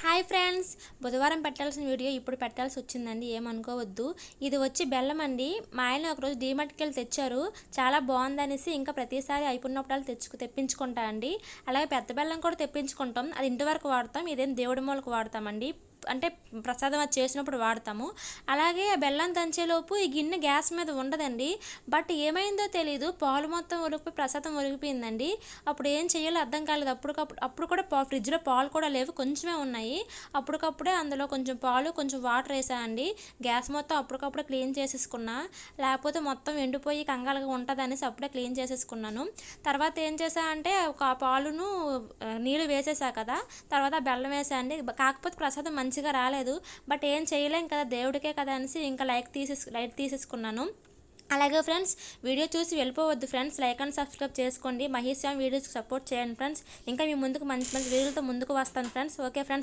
Hi friends, బుధవారం పెట్టాల్సిన video ఇప్పుడు పెట్టాల్సి వచ్చిందండి, ఏమనుకోవద్దు. ఇది వచ్చి బెల్లం అండి. మా ఆయన ఒకరోజు డీమార్ట్కి వెళ్ళి తెచ్చారు. చాలా బాగుందనేసి ఇంకా ప్రతిసారి అయిపోయినప్పుడు తెప్పించుకుంటా అండి. అలాగే పెద్ద బెల్లం కూడా తెప్పించుకుంటాం. అది ఇంటి వరకు వాడతాం, ఇదేం దేవుడి మూలకు వాడతామండి. అంటే ప్రసాదం అది చేసినప్పుడు వాడతాము. అలాగే ఆ బెల్లం దంచేలోపు ఈ గిన్నె గ్యాస్ మీద ఉండదండి. బట్ ఏమైందో తెలియదు, పాలు మొత్తం ఉరిగిపోయి ప్రసాదం ఉరిగిపోయిందండి. అప్పుడు ఏం చేయాలో అర్థం కాలేదు. అప్పుడు కూడా ఫ్రిడ్జ్లో పాలు కూడా లేవు, కొంచెమే ఉన్నాయి. అప్పటికప్పుడే అందులో కొంచెం పాలు కొంచెం వాటర్ వేసానండి. గ్యాస్ మొత్తం అప్పటికప్పుడే క్లీన్ చేసేసుకున్నా, లేకపోతే మొత్తం ఎండిపోయి కంగాలుగా ఉంటుంది అనేసి అప్పుడే క్లీన్ చేసేసుకున్నాను. తర్వాత ఏం చేసా అంటే ఒక పాలును నీళ్ళు వేసేసా కదా, తర్వాత బెల్లం వేసా అండి. కాకపోతే ప్రసాదం మంచిగా రాలేదు. బట్ ఏం చేయలేం కదా, దేవుడికే కదా అనేసి ఇంకా లైట్ తీసేసుకున్నాను. అలాగే ఫ్రెండ్స్, వీడియో చూసి వెళ్ళిపోవద్దు ఫ్రెండ్స్, లైక్ అండ్ సబ్స్క్రైబ్ చేసుకోండి. మహేష్ వీడియోస్కి సపోర్ట్ చేయండి ఫ్రెండ్స్. ఇంకా మీ ముందుకు మంచి మంచి వీడియోలతో ముందుకు వస్తాను ఫ్రెండ్స్. Okay friends.